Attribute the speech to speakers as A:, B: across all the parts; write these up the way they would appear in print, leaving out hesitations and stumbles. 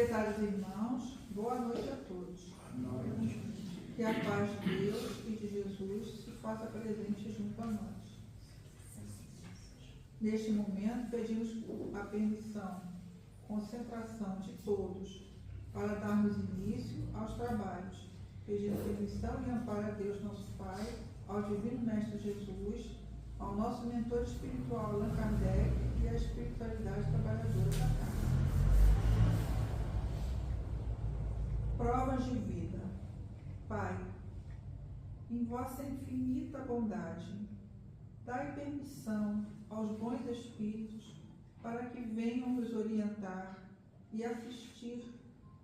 A: Prezados irmãos, boa noite a todos. Que a paz de Deus e de Jesus se faça presente junto a nós. Neste momento, pedimos a permissão, concentração de todos para darmos início aos trabalhos, pedindo permissão e amparo a Deus nosso Pai, ao Divino Mestre Jesus, ao nosso mentor espiritual Allan Kardec e à espiritualidade trabalhadora da casa. Provas de vida. Pai, em vossa infinita bondade, dai permissão aos bons espíritos para que venham nos orientar e assistir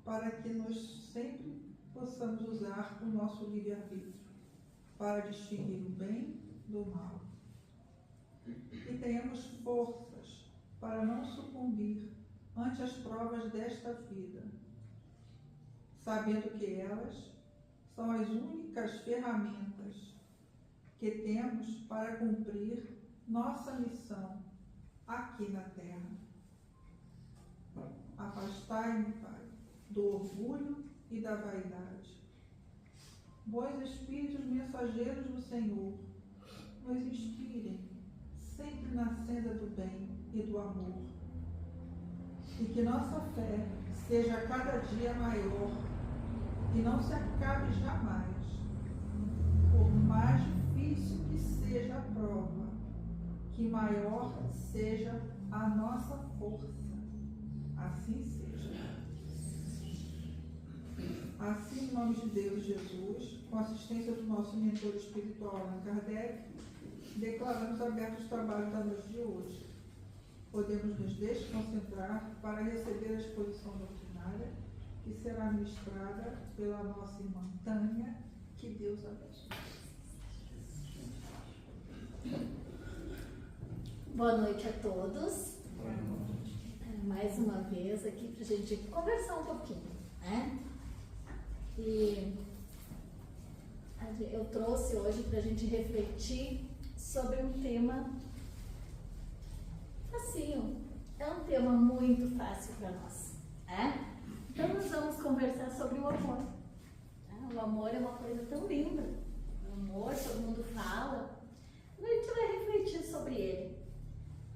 A: para que nós sempre possamos usar o nosso livre-arbítrio para distinguir o bem do mal. E tenhamos forças para não sucumbir ante as provas desta vida, sabendo que elas são as únicas ferramentas que temos para cumprir nossa missão aqui na Terra. Afastai-me, Pai, do orgulho e da vaidade. Bons espíritos mensageiros do Senhor, nos inspirem sempre na senda do bem e do amor. E que nossa fé seja cada dia maior e não se acabe jamais, por mais difícil que seja a prova, que maior seja a nossa força. Assim seja. Assim, em nome de Deus Jesus, com a assistência do nosso mentor espiritual Allan Kardec, declaramos abertos os trabalhos da noite de hoje. Podemos nos desconcentrar para receber a exposição doutrinária que será ministrada pela nossa irmã Tânia. Que Deus abençoe.
B: Boa noite a todos. Mais uma vez aqui para a gente conversar um pouquinho, né? E eu trouxe hoje para a gente refletir sobre um tema facinho. É um tema muito fácil para nós, né? Então nós vamos conversar sobre o amor. O amor é uma coisa tão linda. O amor, todo mundo fala. A gente vai refletir sobre ele,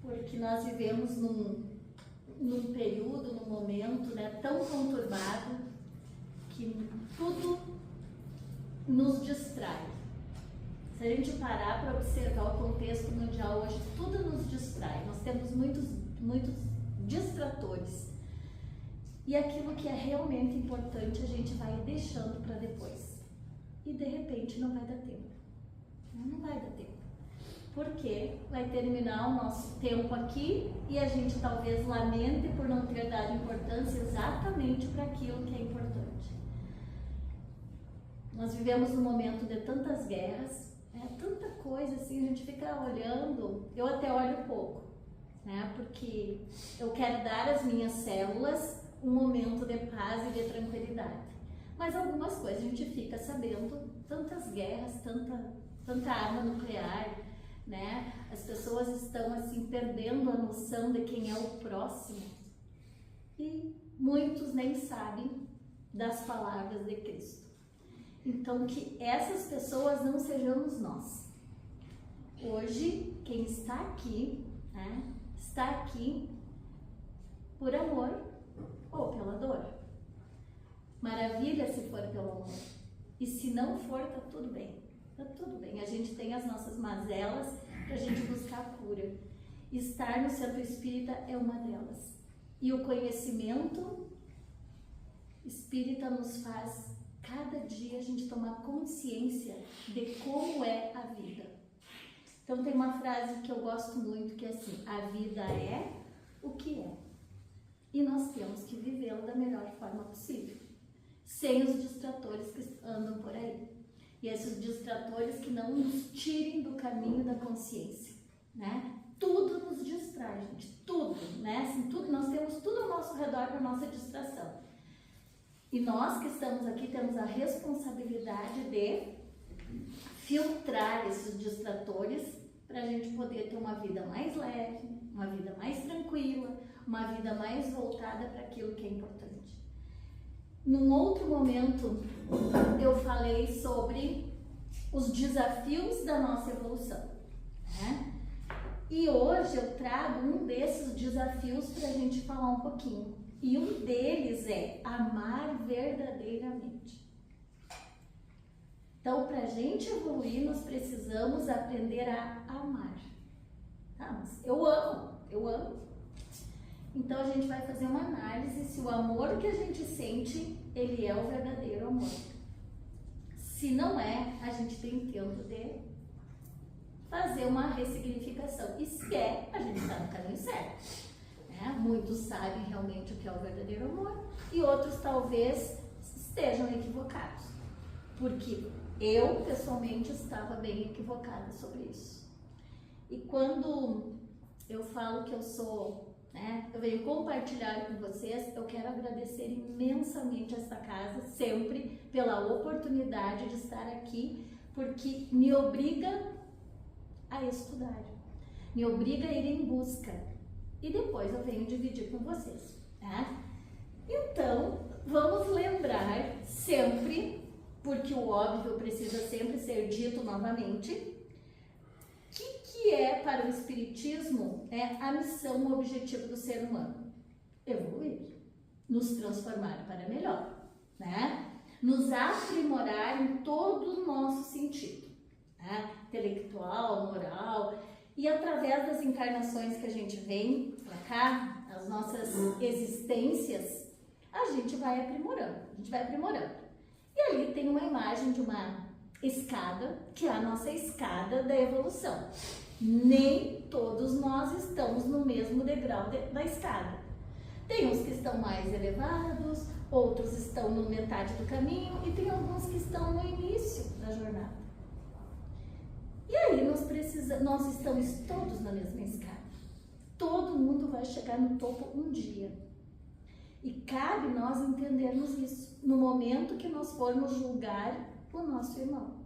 B: porque nós vivemos num período, num momento, né, tão conturbado que tudo nos distrai. Se a gente parar para observar o contexto mundial hoje, tudo nos distrai. Nós temos muitos distratores. E aquilo que é realmente importante a gente vai deixando para depois. E de repente não vai dar tempo. Não vai dar tempo. Porque vai terminar o nosso tempo aqui e a gente talvez lamente por não ter dado importância exatamente para aquilo que é importante. Nós vivemos num momento de tantas guerras, tanta coisa assim, a gente fica olhando, eu até olho pouco, né? Porque eu quero dar às minhas células um momento de paz e de tranquilidade. Mas algumas coisas a gente fica sabendo, tantas guerras, tanta arma nuclear, né? As pessoas estão assim perdendo a noção de quem é o próximo e muitos nem sabem das palavras de Cristo. Então que essas pessoas não sejamos nós. Hoje quem está aqui, né, está aqui por amor ou pela dor. Maravilha se for pelo amor. E se não for, tá tudo bem. Tá tudo bem. A gente tem as nossas mazelas pra gente buscar a cura. Estar no centro espírita é uma delas. E o conhecimento espírita nos faz cada dia a gente tomar consciência de como é a vida. Então tem uma frase que eu gosto muito que é assim: a vida é o que é. E nós temos que vivê-la da melhor forma possível, sem os distratores que andam por aí. E esses distratores que não nos tirem do caminho da consciência, né? Tudo nos distrai, gente, tudo, né? Assim, tudo, nós temos tudo ao nosso redor para nossa distração. E nós que estamos aqui temos a responsabilidade de filtrar esses distratores para a gente poder ter uma vida mais leve, uma vida mais tranquila, uma vida mais voltada para aquilo que é importante. Num outro momento, eu falei sobre os desafios da nossa evolução, né? E hoje eu trago um desses desafios para a gente falar um pouquinho. E um deles é amar verdadeiramente. Então, para a gente evoluir, nós precisamos aprender a amar. Tá? Mas eu amo. Então, a gente vai fazer uma análise se o amor que a gente sente, ele é o verdadeiro amor. Se não é, a gente tem tempo de fazer uma ressignificação. E se é, a gente está no caminho certo. Né? Muitos sabem realmente o que é o verdadeiro amor e outros talvez estejam equivocados. Porque eu, pessoalmente, estava bem equivocada sobre isso. E quando eu falo que eu sou, né, eu venho compartilhar com vocês, eu quero agradecer imensamente esta casa, sempre, pela oportunidade de estar aqui, porque me obriga a estudar, me obriga a ir em busca, e depois eu venho dividir com vocês, tá? Então, vamos lembrar sempre, porque o óbvio precisa sempre ser dito novamente, que é para o Espiritismo a missão, o objetivo do ser humano? Evoluir, nos transformar para melhor, né? Nos aprimorar em todo o nosso sentido, né? Intelectual, moral, e através das encarnações que a gente vem para cá, as nossas existências, a gente vai aprimorando. E ali tem uma imagem de uma escada, que é a nossa escada da evolução. Nem todos nós estamos no mesmo degrau da escada. Tem uns que estão mais elevados, outros estão no metade do caminho e tem alguns que estão no início da jornada. E aí nós estamos todos na mesma escada. Todo mundo vai chegar no topo um dia. E cabe nós entendermos isso no momento que nós formos julgar o nosso irmão.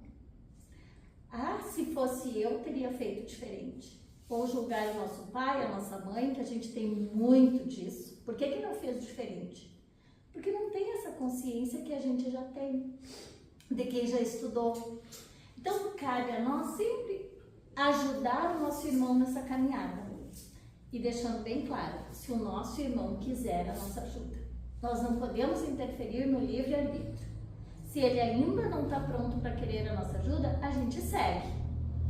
B: Ah, se fosse eu, teria feito diferente. Ou julgar o nosso pai, a nossa mãe, que a gente tem muito disso. Por que não fez diferente? Porque não tem essa consciência que a gente já tem, de quem já estudou. Então, cabe a nós sempre ajudar o nosso irmão nessa caminhada. E deixando bem claro, se o nosso irmão quiser a nossa ajuda. Nós não podemos interferir no livre-arbítrio. Se ele ainda não está pronto para querer a nossa ajuda, a gente segue,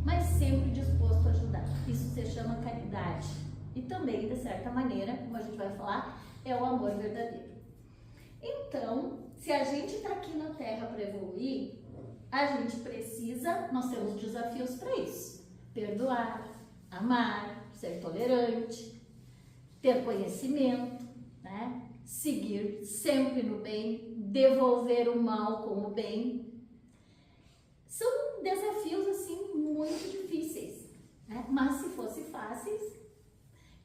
B: mas sempre disposto a ajudar. Isso se chama caridade. E também, de certa maneira, como a gente vai falar, é o amor verdadeiro. Então, se a gente está aqui na Terra para evoluir, a gente precisa, nós temos desafios para isso. Perdoar, amar, ser tolerante, ter conhecimento, né? Seguir sempre no bem, devolver o mal com o bem. São desafios, assim, muito difíceis, né? Mas se fossem fáceis,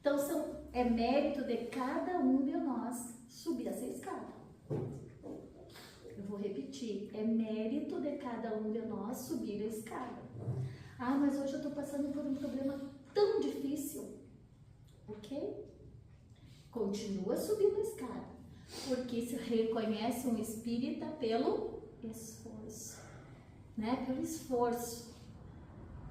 B: então é mérito de cada um de nós subir essa escada. Eu vou repetir, é mérito de cada um de nós subir a escada. Ah, mas hoje eu estou passando por um problema tão difícil. Ok? Continua subindo a escada, porque se reconhece um espírita pelo esforço, né? Pelo esforço,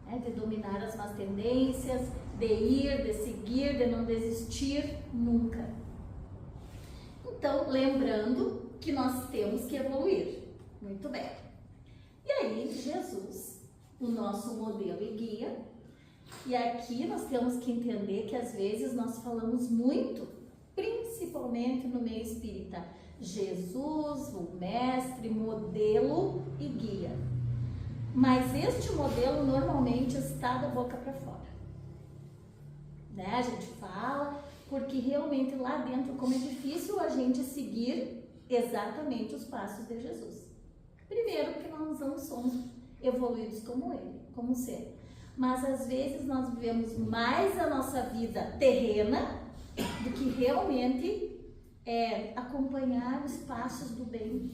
B: né? De dominar as más tendências, de ir, de seguir, de não desistir nunca. Então, lembrando que nós temos que evoluir. Muito bem. E aí, Jesus, o nosso modelo e guia, e aqui nós temos que entender que às vezes nós falamos muito, principalmente no meio espírita, Jesus, o mestre, modelo e guia. Mas este modelo normalmente está da boca para fora, né? A gente fala porque realmente lá dentro, como é difícil a gente seguir exatamente os passos de Jesus. Primeiro, porque nós não somos evoluídos como ele, como ser. Mas às vezes nós vivemos mais a nossa vida terrena do que realmente acompanhar os passos do bem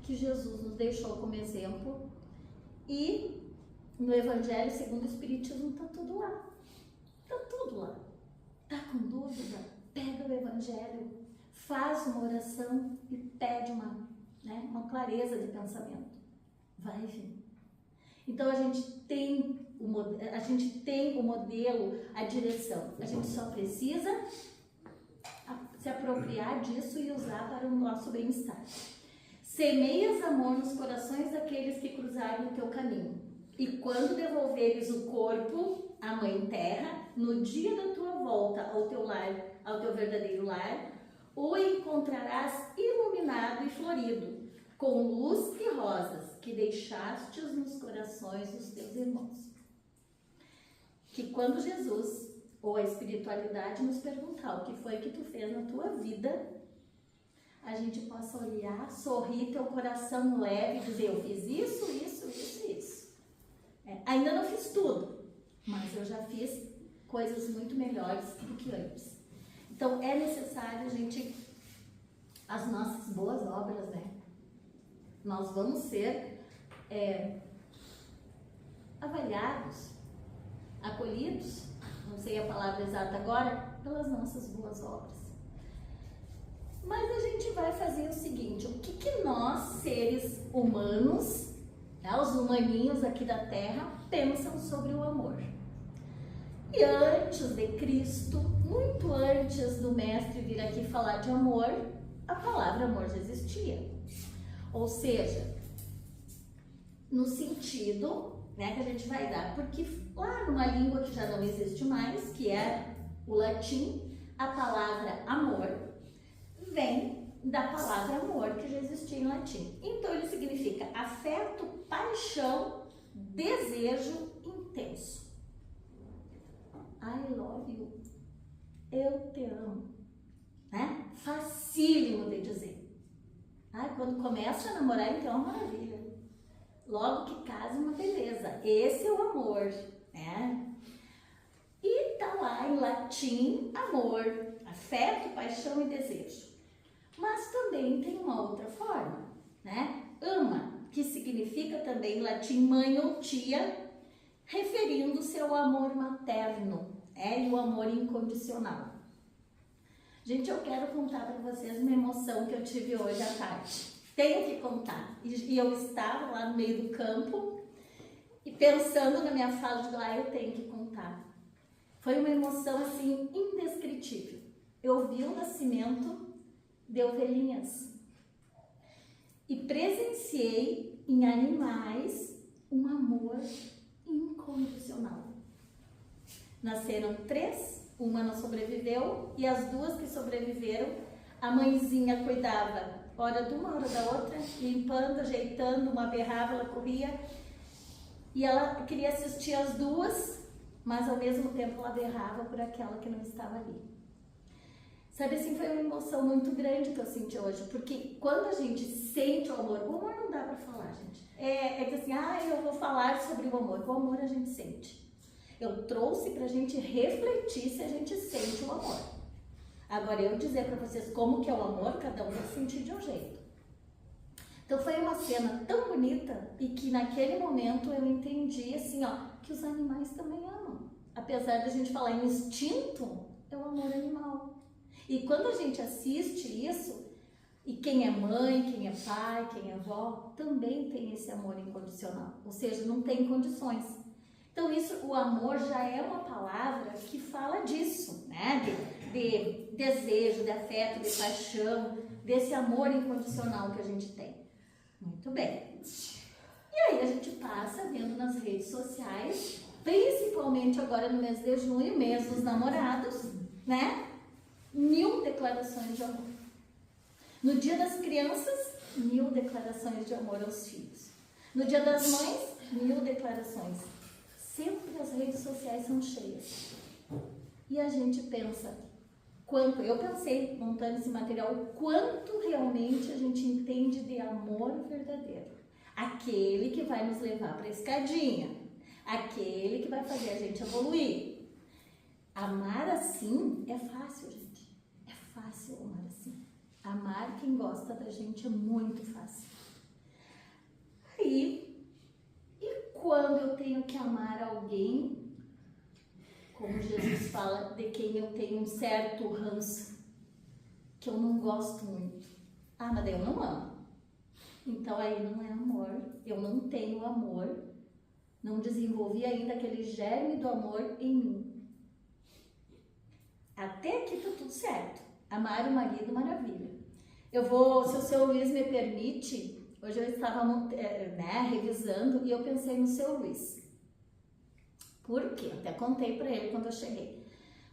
B: que Jesus nos deixou como exemplo. E no Evangelho segundo o Espiritismo está tudo lá. Está tudo lá. Está com dúvida? Pega o Evangelho, faz uma oração e pede uma clareza de pensamento. Vai vir. Então a gente tem o modelo, a direção. A gente só precisa se apropriar disso e usar para o nosso bem-estar. Semeias amor nos corações daqueles que cruzarem o teu caminho. E quando devolveres o corpo à Mãe Terra, no dia da tua volta ao teu lar, ao teu verdadeiro lar, o encontrarás iluminado e florido, com luz e rosas que deixastes nos corações dos teus irmãos. Que quando Jesus ou a espiritualidade nos perguntar o que foi que tu fez na tua vida, a gente possa olhar, sorrir, teu coração leve e dizer, eu fiz isso, isso, isso e isso. Ainda não fiz tudo, mas eu já fiz coisas muito melhores do que antes. Então é necessário a gente, as nossas boas obras, né? Nós vamos ser avaliados, acolhidos, não sei a palavra exata agora, pelas nossas boas obras. Mas a gente vai fazer o seguinte, o que nós, seres humanos, os humaninhos aqui da Terra, pensam sobre o amor? E antes de Cristo, muito antes do Mestre vir aqui falar de amor, a palavra amor já existia. Ou seja, no sentido, que a gente vai dar, porque lá numa língua que já não existe mais, que é o latim, a palavra amor vem da palavra amor, que já existia em latim. Então ele significa afeto, paixão, desejo intenso. I love you. Eu te amo. Facílimo de dizer. Quando começa a namorar, então é uma maravilha. Logo que casa, uma beleza. Esse é o amor, E tá lá em latim, amor, afeto, paixão e desejo. Mas também tem uma outra forma, Ama, que significa também em latim mãe ou tia, referindo-se ao amor materno, e o amor incondicional. Gente, eu quero contar para vocês uma emoção que eu tive hoje à tarde. Tenho que contar. E eu estava lá no meio do campo e pensando na minha fala, digo, eu tenho que contar. Foi uma emoção, assim, indescritível. Eu vi o nascimento de ovelhinhas e presenciei em animais um amor incondicional. Nasceram 3, uma não sobreviveu e as 2 que sobreviveram, a mãezinha cuidava hora de uma, hora da outra, limpando, ajeitando, uma berrava, ela corria e ela queria assistir as 2, mas ao mesmo tempo ela berrava por aquela que não estava ali. Sabe assim, foi uma emoção muito grande que eu senti hoje, porque quando a gente sente o amor não dá para falar, gente. É que assim, eu vou falar sobre o amor a gente sente. Eu trouxe pra gente refletir se a gente sente o amor. Agora, eu dizer pra vocês como que é o amor, cada um vai sentir de um jeito. Então, foi uma cena tão bonita e que naquele momento eu entendi, assim, que os animais também amam. Apesar da gente falar em instinto, é o amor animal. E quando a gente assiste isso, e quem é mãe, quem é pai, quem é avó, também tem esse amor incondicional. Ou seja, não tem condições. Então, o amor já é uma palavra que fala disso, de desejo, de afeto, de paixão, desse amor incondicional que a gente tem. Muito bem. E aí a gente passa vendo nas redes sociais, principalmente agora no mês de junho, mês dos namorados, 1000 declarações de amor. No dia das crianças, 1000 declarações de amor aos filhos. No dia das mães, 1000 declarações. Sempre as redes sociais são cheias. E a gente pensa, eu pensei, montando esse material, o quanto realmente a gente entende de amor verdadeiro. Aquele que vai nos levar para a escadinha. Aquele que vai fazer a gente evoluir. Amar assim é fácil, gente. É fácil amar assim. Amar quem gosta da gente é muito fácil. E quando eu tenho que amar alguém, como Jesus fala, de quem eu tenho um certo ranço, que eu não gosto muito. Ah, mas daí eu não amo. Então aí não é amor, eu não tenho amor, não desenvolvi ainda aquele germe do amor em mim. Até aqui tá tudo certo. Amar o marido, maravilha. Eu vou, se o seu Luiz me permite, hoje eu estava revisando e eu pensei no seu Luiz. Por quê? Até contei para ele quando eu cheguei.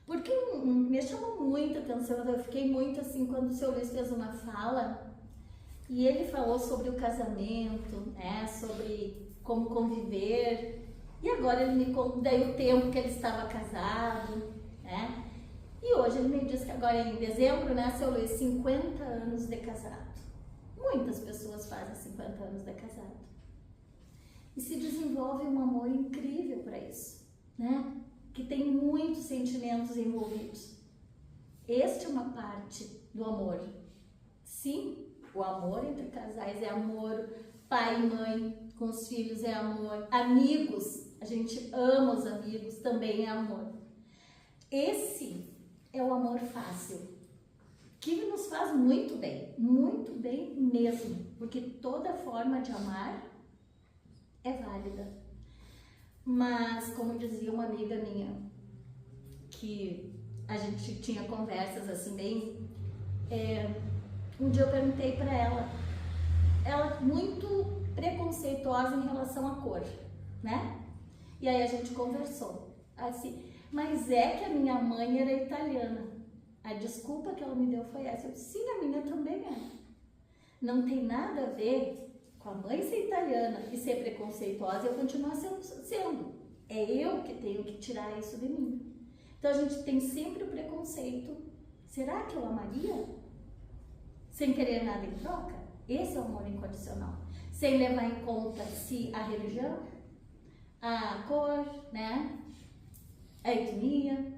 B: Porque me chamou muita atenção, eu fiquei muito assim quando o seu Luiz fez uma fala e ele falou sobre o casamento, né, sobre como conviver, e agora ele me contou daí o tempo que ele estava casado, né, e hoje ele me disse que agora em dezembro, né, seu Luiz, 50 anos de casado. Muitas pessoas fazem 50 anos de casado. E se desenvolve um amor incrível para isso, né? Que tem muitos sentimentos envolvidos. Este é uma parte do amor. Sim, o amor entre casais é amor, pai e mãe com os filhos é amor, amigos, a gente ama os amigos, também é amor. Esse é o amor fácil, que nos faz muito bem mesmo, porque toda forma de amar é válida. Mas, como dizia uma amiga minha, que a gente tinha conversas assim bem... um dia eu perguntei para ela muito preconceituosa em relação à cor, né? E aí a gente conversou, assim, mas é que a minha mãe era italiana. A desculpa que ela me deu foi essa. Eu disse, sim, a minha também é. Não tem nada a ver com a mãe ser italiana e ser preconceituosa, eu continuar sendo. É eu que tenho que tirar isso de mim. Então a gente tem sempre o preconceito. Será que eu amaria? Sem querer nada em troca? Esse é o amor incondicional. Sem levar em conta se a religião, a cor, né? A etnia.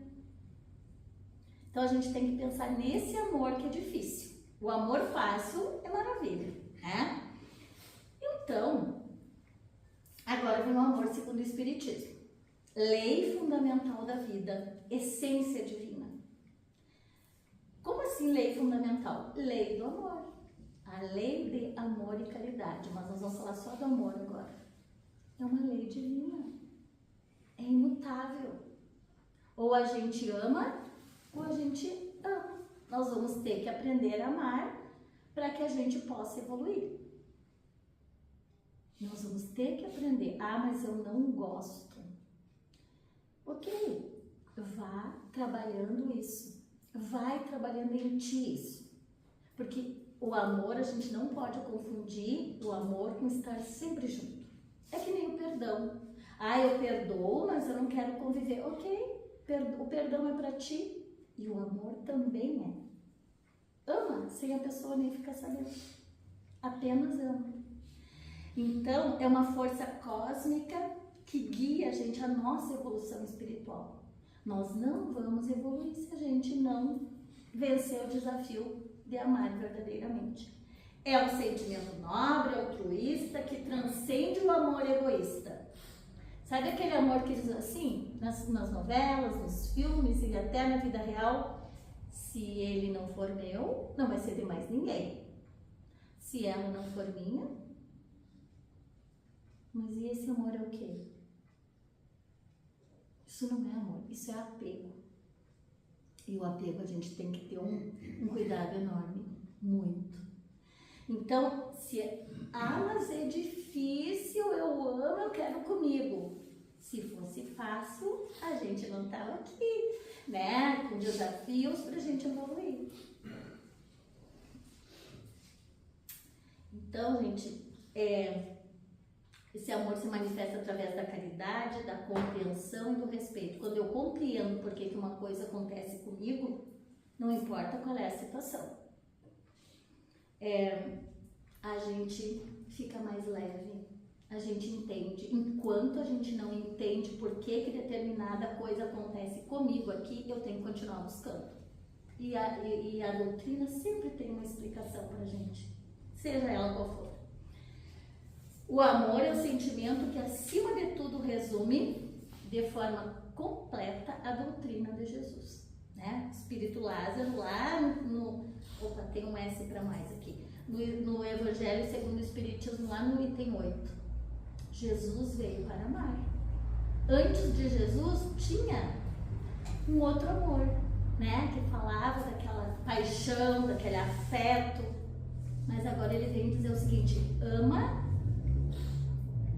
B: Então a gente tem que pensar nesse amor que é difícil. O amor fácil é maravilha, né? Então, agora vem o amor segundo o Espiritismo. Lei fundamental da vida, essência divina. Como assim lei fundamental? Lei do amor. A lei de amor e caridade. Mas nós vamos falar só do amor agora. É uma lei divina. É imutável. Ou a gente ama, ou a gente ama. Nós vamos ter que aprender a amar para que a gente possa evoluir. Nós vamos ter que aprender. Ah, mas eu não gosto. Ok, vá trabalhando isso. Vai trabalhando em ti isso. Porque o amor, a gente não pode confundir o amor com estar sempre junto. É que nem o perdão. Ah, eu perdoo, mas eu não quero conviver. Ok, o perdão é para ti. E o amor também é. Ama, sem a pessoa nem ficar sabendo. Apenas ama. Então, é uma força cósmica que guia a gente, a nossa evolução espiritual. Nós não vamos evoluir se a gente não vencer o desafio de amar verdadeiramente. É um sentimento nobre, altruísta, que transcende o amor egoísta. Sabe aquele amor que diz assim, nas novelas, nos filmes e até na vida real? Se ele não for meu, não vai ser de mais ninguém. Se ela não for minha... Mas e esse amor é o quê? Isso não é amor, isso é apego. E o apego a gente tem que ter um cuidado enorme, muito. Então, se mas é difícil, eu amo, eu quero comigo. Se fosse fácil, a gente não estava aqui, né? Com desafios para a gente evoluir. Então, gente, esse amor se manifesta através da caridade, da compreensão e do respeito. Quando eu compreendo por que uma coisa acontece comigo, não importa qual é a situação. A gente fica mais leve, a gente entende. Enquanto a gente não entende por que determinada coisa acontece comigo aqui, eu tenho que continuar buscando. E a doutrina sempre tem uma explicação pra gente, seja ela qual for. O amor é o sentimento que, acima de tudo, resume de forma completa a doutrina de Jesus, né? O Espírito Lázaro, lá Opa, tem um S para mais aqui. No Evangelho segundo o Espiritismo, lá no item 8. Jesus veio para amar. Antes de Jesus tinha um outro amor, né? Que falava daquela paixão, daquele afeto. Mas agora ele vem dizer o seguinte: ama,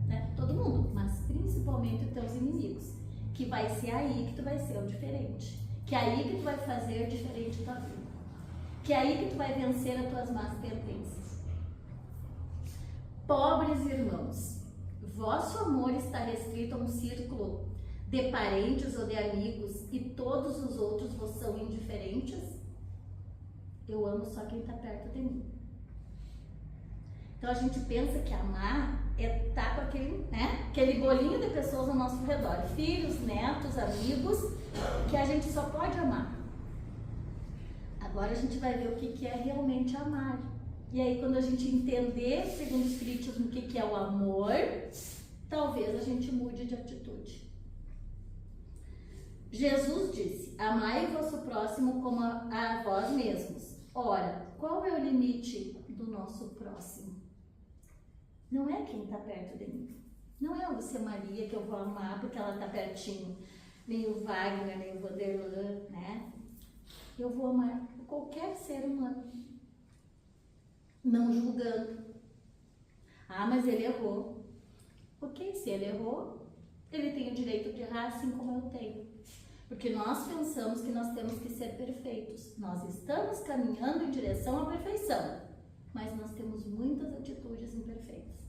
B: né, todo mundo, mas principalmente os teus inimigos. Que vai ser aí que tu vai ser o diferente. Que é aí que tu vai fazer diferente da tua vida. Que é aí que tu vai vencer as tuas más tendências. Pobres irmãos, vosso amor está restrito a um círculo de parentes ou de amigos e todos os outros vos são indiferentes? Eu amo só quem está perto de mim. Então a gente pensa que amar é estar com aquele, né, aquele bolinho de pessoas ao nosso redor, filhos, netos, amigos, que a gente só pode amar. Agora a gente vai ver o que é realmente amar. E aí quando a gente entender, segundo o Espiritismo, o que é o amor, talvez a gente mude de atitude. Jesus disse: amai o vosso próximo como a vós mesmos. Ora, qual é o limite do nosso próximo? Não é quem está perto de mim. Não é o Lúcia Maria que eu vou amar porque ela está pertinho. Nem o Wagner, nem o Vanderlan, né? Eu vou amar qualquer ser humano. Não julgando. Ah, mas ele errou. Ok, se ele errou, ele tem o direito de errar assim como eu tenho. Porque nós pensamos que nós temos que ser perfeitos. Nós estamos caminhando em direção à perfeição, mas nós temos muitas atitudes imperfeitas.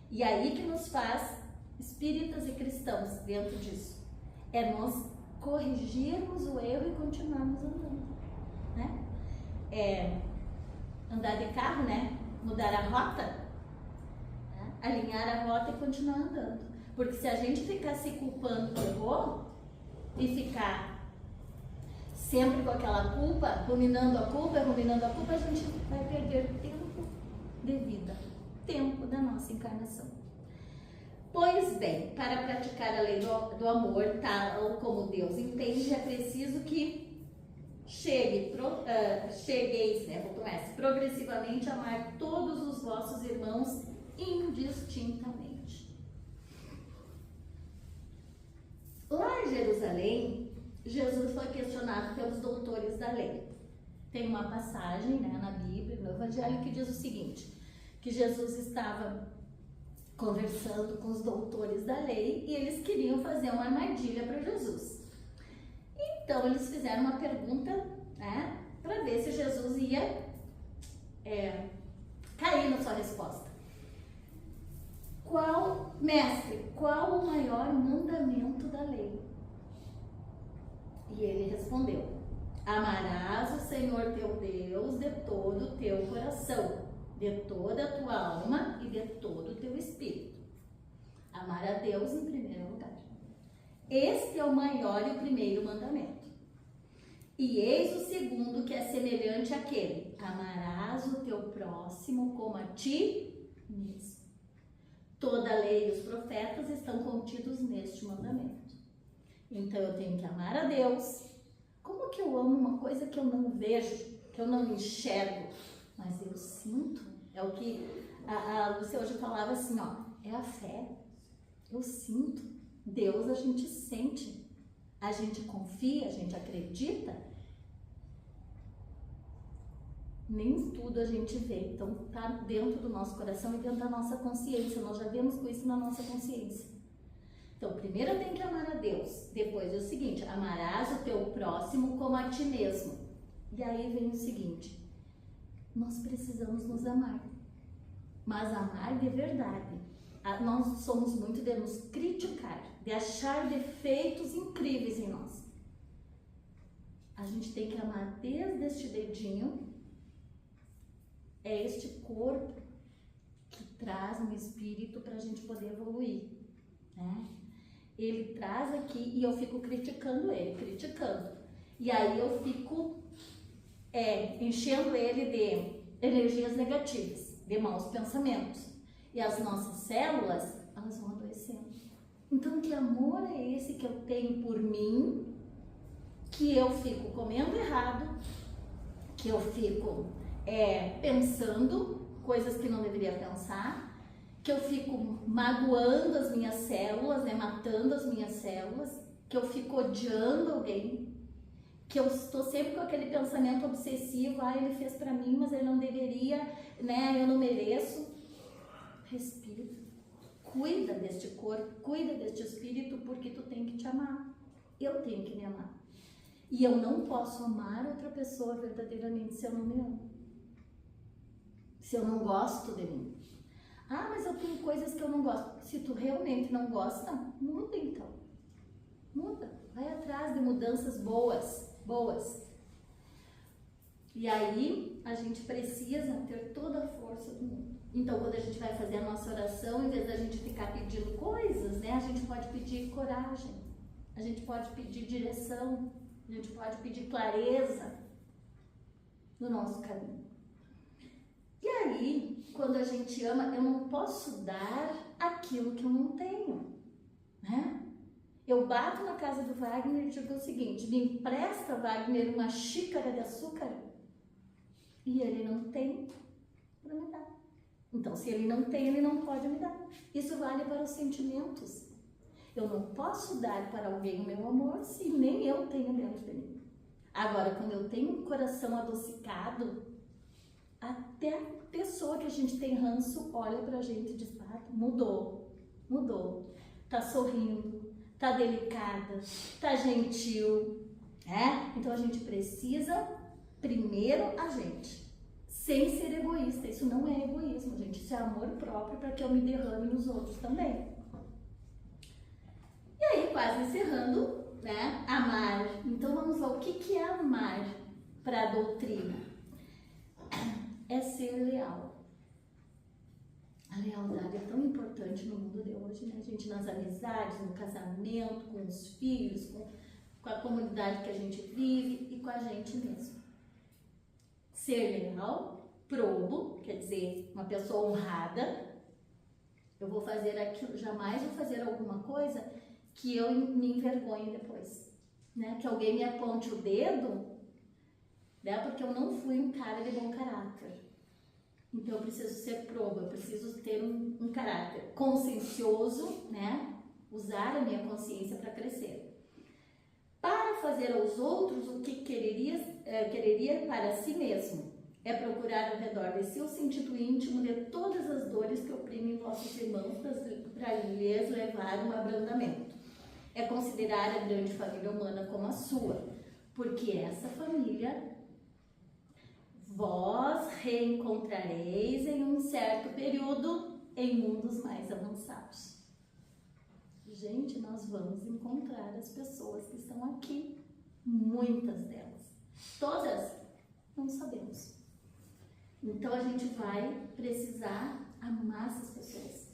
B: E aí que nos faz espíritas e cristãos dentro disso. É nós corrigirmos o erro e continuarmos andando, né? Andar de carro, né? Mudar a rota, né? Alinhar a rota e continuar andando. Porque se a gente ficar se culpando que errou e ficar sempre com aquela culpa, ruminando a culpa, a gente vai perder tempo de vida, tempo da nossa encarnação. Pois bem, para praticar a lei do amor, tal como Deus entende, é preciso que chegueis, né, progressivamente a amar todos os vossos irmãos indistintamente. Lá em Jerusalém, Jesus foi questionado pelos doutores da lei. Tem uma passagem, né, na Bíblia, no Evangelho, que diz o seguinte, que Jesus estava conversando com os doutores da lei e eles queriam fazer uma armadilha para Jesus. Então eles fizeram uma pergunta, né, para ver se Jesus ia cair na sua resposta. Mestre, qual o maior mandamento da lei? E ele respondeu: amarás o Senhor teu Deus de todo o teu coração, de toda a tua alma e de todo o teu espírito. Amar a Deus em primeiro lugar. Este é o maior e o primeiro mandamento. E eis o segundo, que é semelhante àquele: amarás o teu próximo como a ti mesmo. Toda a lei e os profetas estão contidos neste mandamento. Então eu tenho que amar a Deus. Como que eu amo uma coisa que eu não vejo, que eu não enxergo, mas eu sinto? É o que a Lúcia hoje falava assim, ó, é a fé. Eu sinto. Deus a gente sente. A gente confia, a gente acredita. Nem tudo a gente vê. Então tá dentro do nosso coração e dentro da nossa consciência. Nós já vemos com isso na nossa consciência. Então, primeiro eu tenho que amar a Deus. Depois é o seguinte: amarás o teu próximo como a ti mesmo. E aí vem o seguinte: nós precisamos nos amar. Mas amar de verdade. Nós somos muito de nos criticar, de achar defeitos incríveis em nós. A gente tem que amar desde este dedinho. É este corpo que traz um espírito para a gente poder evoluir, né? Ele traz aqui e eu fico criticando ele, E aí eu fico enchendo ele de energias negativas, de maus pensamentos. E as nossas células, elas vão adoecendo. Então, que amor é esse que eu tenho por mim, que eu fico comendo errado, que eu fico pensando coisas que não deveria pensar, que eu fico magoando as minhas células, né, matando as minhas células, que eu fico odiando alguém, que eu estou sempre com aquele pensamento obsessivo, ele fez pra mim, mas ele não deveria, né, eu não mereço. Respira, cuida deste corpo, cuida deste espírito, porque tu tem que te amar, eu tenho que me amar. E eu não posso amar outra pessoa verdadeiramente se eu não me amo, se eu não gosto de mim. Mas eu tenho coisas que eu não gosto. Se tu realmente não gosta, muda então. Muda. Vai atrás de mudanças boas. E aí, a gente precisa ter toda a força do mundo. Então, quando a gente vai fazer a nossa oração, em vez da gente ficar pedindo coisas, né? A gente pode pedir coragem. A gente pode pedir direção. A gente pode pedir clareza no nosso caminho. E aí, quando a gente ama, eu não posso dar aquilo que eu não tenho, né? Eu bato na casa do Wagner e digo o seguinte: me empresta, Wagner, uma xícara de açúcar? E ele não tem para me dar. Então, se ele não tem, ele não pode me dar. Isso vale para os sentimentos. Eu não posso dar para alguém o meu amor se nem eu tenho dentro de mim. Agora, quando eu tenho um coração adocicado, até a pessoa que a gente tem ranço olha pra gente e diz: mudou, tá sorrindo, tá delicada, tá gentil, né? Então a gente precisa, primeiro, a gente, sem ser egoísta. Isso não é egoísmo, gente, isso é amor próprio, para que eu me derrame nos outros também. E aí, quase encerrando, né? Amar. Então vamos lá, o que é amar para a doutrina? É ser leal. A lealdade é tão importante no mundo de hoje, né, gente? Nas amizades, no casamento, com os filhos, com a comunidade que a gente vive e com a gente mesmo. Ser leal, probo, quer dizer, uma pessoa honrada. Eu vou fazer aquilo, jamais vou fazer alguma coisa que eu me envergonhe depois, né? Que alguém me aponte o dedo, né? Porque eu não fui um cara de bom caráter. Então eu preciso ser proba, eu preciso ter um caráter consciencioso, né? Usar a minha consciência para crescer. Para fazer aos outros o que quereria para si mesmo. É procurar ao redor de si o sentido íntimo de todas as dores que oprimem vossos irmãos para lhes levar um abrandamento. É considerar a grande família humana como a sua, porque essa família vós reencontrareis em um certo período em mundos mais avançados. Gente, nós vamos encontrar as pessoas que estão aqui, muitas delas. Todas? Não sabemos. Então a gente vai precisar amar essas pessoas,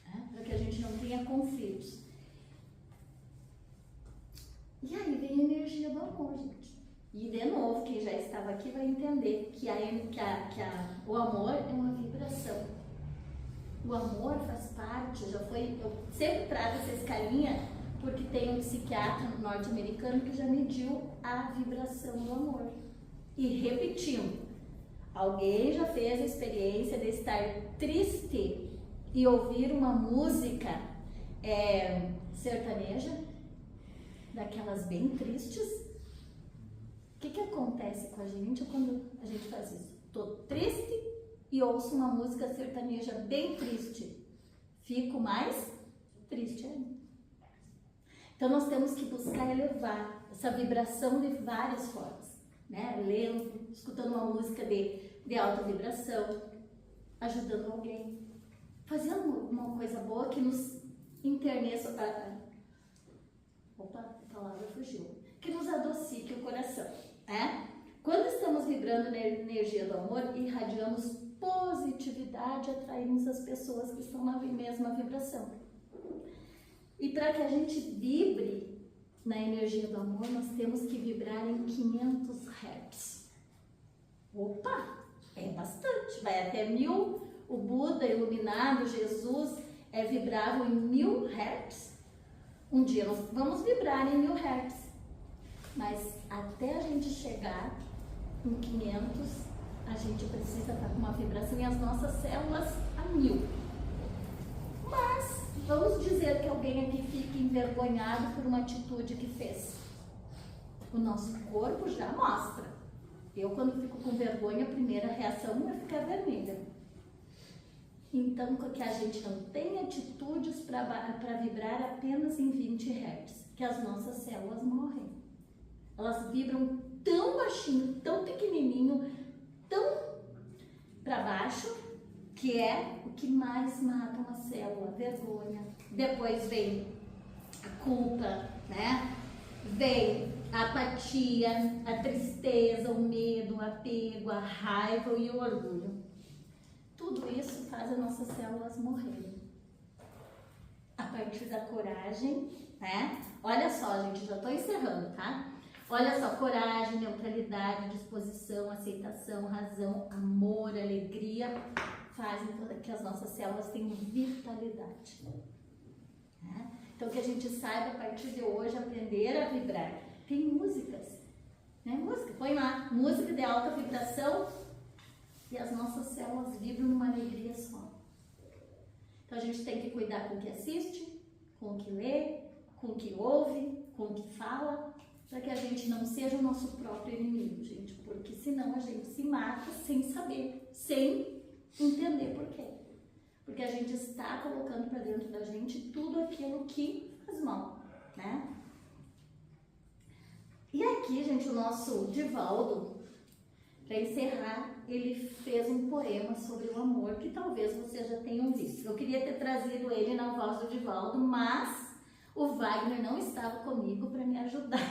B: né? Para que a gente não tenha conflitos. E aí vem a energia do amor, gente. E de novo, quem já estava aqui vai entender que o amor é uma vibração. O amor faz parte, eu sempre trago essa escalinha, porque tem um psiquiatra norte-americano que já mediu a vibração do amor. E repetindo, alguém já fez a experiência de estar triste e ouvir uma música sertaneja, daquelas bem tristes? O que acontece com a gente quando a gente faz isso? Tô triste e ouço uma música sertaneja bem triste. Fico mais triste ainda. Então nós temos que buscar elevar essa vibração de várias formas, né? Lendo, escutando uma música de alta vibração, ajudando alguém, fazendo uma coisa boa que nos interneça. Opa, a palavra fugiu. Que nos adocique o coração, né? Quando estamos vibrando na energia do amor, irradiamos positividade, atraímos as pessoas que estão na mesma vibração. E para que a gente vibre na energia do amor, nós temos que vibrar em 500 Hz. Opa, é bastante, vai até 1000. O Buda iluminado, Jesus, vibravam em 1000 Hz. Um dia nós vamos vibrar em 1000 Hz. Mas até a gente chegar em 500, a gente precisa estar com uma vibração e as nossas células a 1000. Mas, vamos dizer que alguém aqui fique envergonhado por uma atitude que fez. O nosso corpo já mostra. Eu, quando fico com vergonha, a primeira reação é ficar vermelha. Então, que a gente não tem atitudes para vibrar apenas em 20 Hz, que as nossas células morrem. Elas vibram tão baixinho, tão pequenininho, tão para baixo, que é o que mais mata uma célula, a vergonha. Depois vem a culpa, né? Vem a apatia, a tristeza, o medo, o apego, a raiva e o orgulho. Tudo isso faz as nossas células morrerem. A partir da coragem, né? Olha só, gente, já estou encerrando, tá? Olha só, coragem, neutralidade, disposição, aceitação, razão, amor, alegria, fazem que as nossas células tenham vitalidade. Né? Então, que a gente saiba, a partir de hoje, aprender a vibrar. Tem músicas, né? Música, põe lá, música de alta vibração e as nossas células vibram numa alegria só. Então, a gente tem que cuidar com o que assiste, com o que lê, com o que ouve, com o que fala, para que a gente não seja o nosso próprio inimigo, gente, porque senão a gente se mata sem saber, sem entender por quê. Porque a gente está colocando para dentro da gente tudo aquilo que faz mal, né? E aqui, gente, o nosso Divaldo, para encerrar, ele fez um poema sobre o amor, que talvez vocês já tenham visto. Eu queria ter trazido ele na voz do Divaldo, mas o Wagner não estava comigo para me ajudar,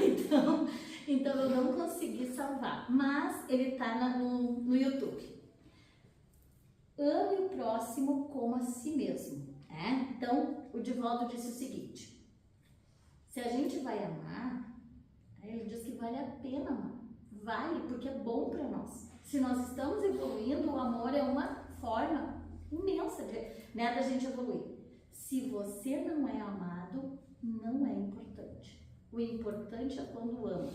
B: então eu não consegui salvar. Mas ele está no YouTube. Ame o próximo como a si mesmo. Né? Então, o Divaldo disse o seguinte: se a gente vai amar, ele diz que vale a pena amar. Vale, porque é bom para nós. Se nós estamos evoluindo, o amor é uma forma imensa né, da gente evoluir. Se você não é amado, não é importante. O importante é quando ama.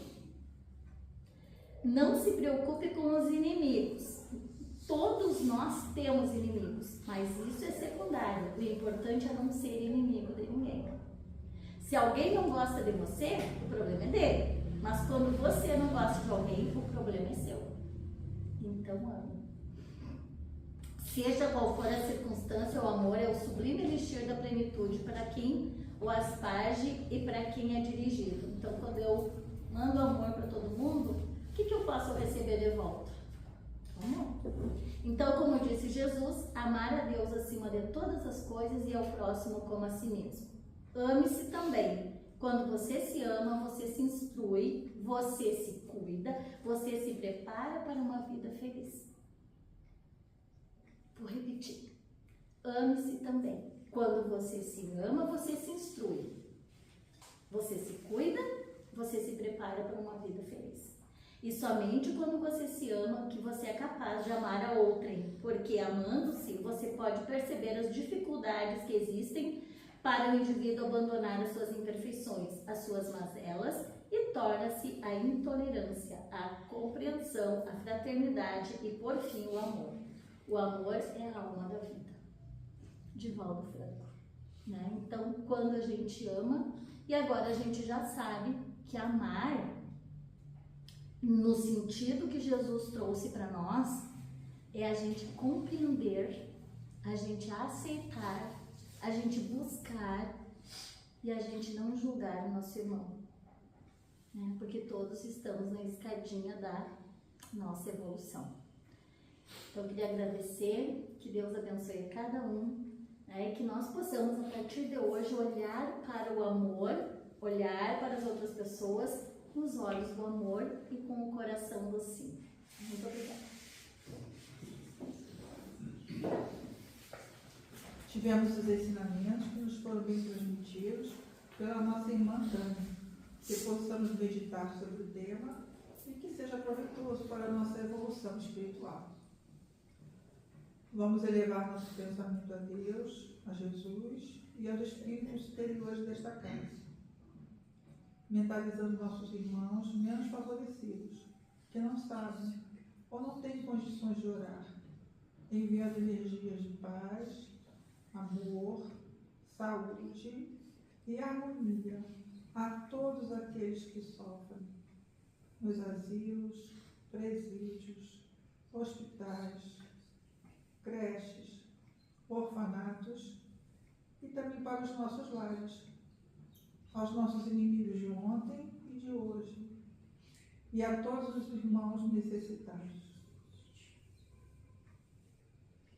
B: Não se preocupe com os inimigos. Todos nós temos inimigos, mas isso é secundário. O importante é não ser inimigo de ninguém. Se alguém não gosta de você, o problema é dele. Mas quando você não gosta de alguém, o problema é seu. Então ame. Seja qual for a circunstância, o amor é o sublime elixir da plenitude para quem o asparge e para quem é dirigido. Então, quando eu mando amor para todo mundo, o que eu posso receber de volta? Amor. Então, como disse Jesus, amar a Deus acima de todas as coisas e ao próximo como a si mesmo. Ame-se também. Quando você se ama, você se instrui, você se cuida, você se prepara para uma vida feliz. Vou repetir. Ame-se também. Quando você se ama, você se instrui. Você se cuida, você se prepara para uma vida feliz. E somente quando você se ama que você é capaz de amar a outrem, porque amando-se, você pode perceber as dificuldades que existem para o indivíduo abandonar as suas imperfeições, as suas mazelas, e torna-se a intolerância, a compreensão, a fraternidade e, por fim, o amor. O amor é a alma da vida. Divaldo Franco. Né? Então, quando a gente ama, e agora a gente já sabe que amar, no sentido que Jesus trouxe para nós, é a gente compreender, a gente aceitar, a gente buscar e a gente não julgar o nosso irmão. Né? Porque todos estamos na escadinha da nossa evolução. Então, eu queria agradecer, que Deus abençoe a cada um, né? E que nós possamos, a partir de hoje, olhar para o amor, olhar para as outras pessoas com os olhos do amor e com o coração do sim. Muito obrigada.
A: Tivemos os ensinamentos que nos foram bem transmitidos pela nossa irmã Tânia, que possamos meditar sobre o tema e que seja proveitoso para a nossa evolução espiritual. Vamos elevar nosso pensamento a Deus, a Jesus e aos espíritos superiores desta casa, mentalizando nossos irmãos menos favorecidos, que não sabem ou não têm condições de orar, enviando energias de paz, amor, saúde e harmonia a todos aqueles que sofrem, nos asilos, presídios, hospitais, creches, orfanatos e também para os nossos lares, aos nossos inimigos de ontem e de hoje, e a todos os irmãos necessitados.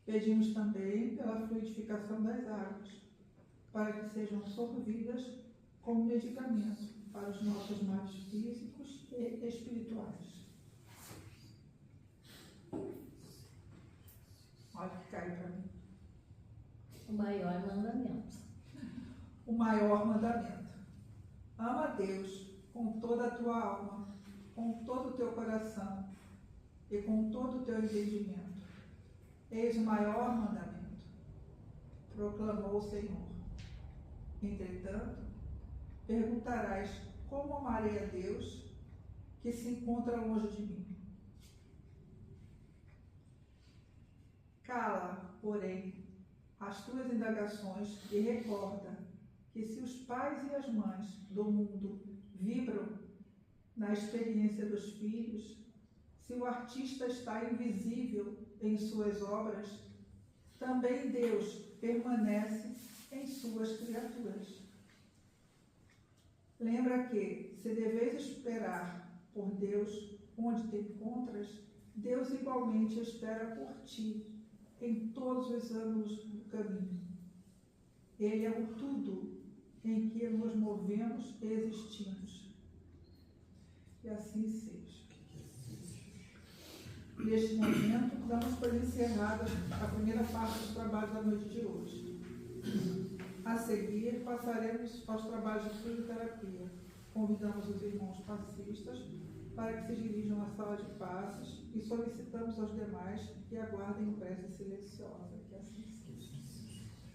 A: Pedimos também pela fluidificação das águas, para que sejam sorvidas como medicamento para os nossos males físicos e espirituais. Olha que cai para mim.
B: O maior mandamento.
A: O maior mandamento. Ama a Deus com toda a tua alma, com todo o teu coração e com todo o teu entendimento. Eis o maior mandamento, proclamou o Senhor. Entretanto, perguntarás: como amarei a Deus que se encontra longe de mim? Cala, porém, as tuas indagações e recorda que se os pais e as mães do mundo vibram na experiência dos filhos, se o artista está invisível em suas obras, também Deus permanece em suas criaturas. Lembra que, se deveis esperar por Deus onde te encontras, Deus igualmente espera por ti em todos os ângulos do caminho. Ele é o tudo em que nos movemos e existimos. E assim seja. Neste momento, damos por encerrada a primeira parte dos trabalhos da noite de hoje. A seguir, passaremos aos trabalhos de fisioterapia. Convidamos os irmãos passistas para que se dirijam à sala de passes e solicitamos aos demais que aguardem prece silenciosa. Que assim seja.